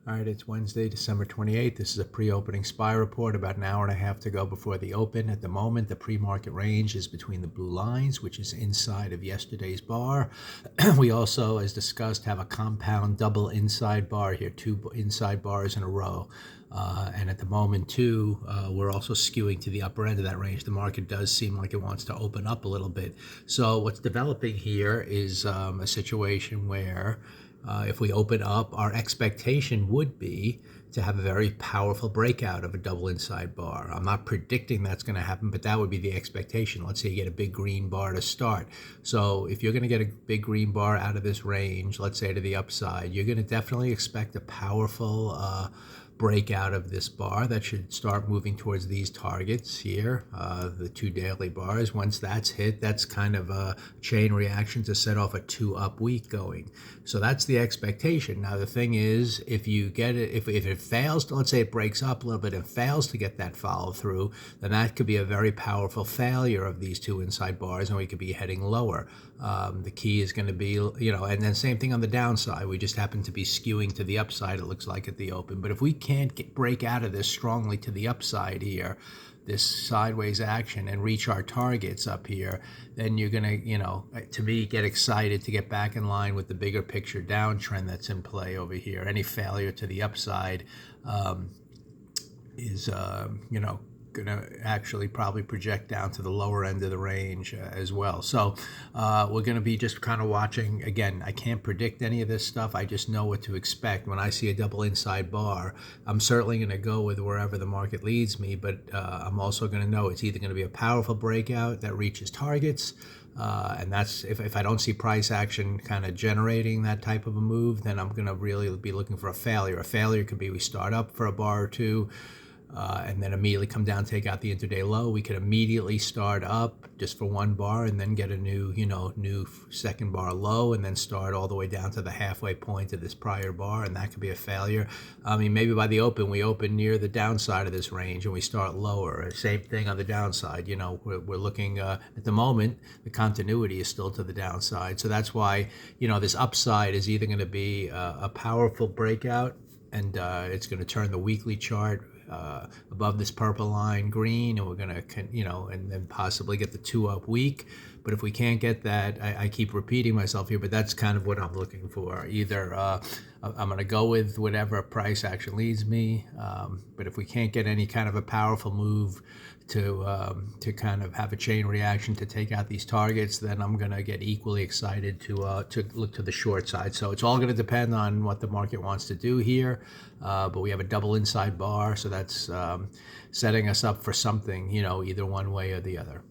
All right, it's Wednesday, December 28th. This is a pre-opening SPY report, about an hour and a half to go before the open. At the moment, the pre-market range is between the blue lines, which is inside of yesterday's bar. We also, as discussed, have a compound double inside bar here, two inside bars in a row. And at the moment, too, we're also skewing to the upper end of that range. The market does seem like it wants to open up a little bit. So what's developing here is a situation where if we open up, our expectation would be to have a very powerful breakout of a double inside bar. I'm not predicting that's going to happen, but that would be the expectation. Let's say you get a big green bar to start. So if you're going to get a big green bar out of this range, let's say to the upside, you're going to definitely expect a powerful breakout of this bar that should start moving towards these targets here, the two daily bars. Once that's hit, that's kind of a chain reaction to set off a two-up week going. So that's the expectation. Now the thing is, if you get it, if it fails, let's say it breaks up a little bit and fails to get that follow through, then that could be a very powerful failure of these two inside bars, and we could be heading lower. The key is going to be, and then same thing on the downside. We just happen to be skewing to the upside, it looks like, at the open. But if we can't break out of this strongly to the upside here, this sideways action, and reach our targets up here, then you're going to, to me, get excited to get back in line with the bigger picture downtrend that's in play over here. Any failure to the upside is, going to actually probably project down to the lower end of the range as well. So we're going to be just kind of watching. Again, I can't predict any of this stuff. I just know what to expect. When I see a double inside bar, I'm certainly going to go with wherever the market leads me, but I'm also going to know it's either going to be a powerful breakout that reaches targets, and that's if I don't see price action kind of generating that type of a move, then I'm going to really be looking for a failure. A failure could be we start up for a bar or two, and then immediately come down, take out the intraday low. We could immediately start up just for one bar and then get a new second bar low, and then start all the way down to the halfway point of this prior bar, and that could be a failure. I mean, maybe by the open, we open near the downside of this range and we start lower. Same thing on the downside. We're looking at the moment, the continuity is still to the downside. So that's why, this upside is either going to be a powerful breakout, and it's going to turn the weekly chart above this purple line green, and we're going to, and then possibly get the two-up week. But if we can't get that, I keep repeating myself here, but that's kind of what I'm looking for. Either I'm going to go with whatever price action leads me, but if we can't get any kind of a powerful move to kind of have a chain reaction to take out these targets, then I'm going to get equally excited to look to the short side. So it's all going to depend on what the market wants to do here. But we have a double inside bar, so that's setting us up for something, either one way or the other.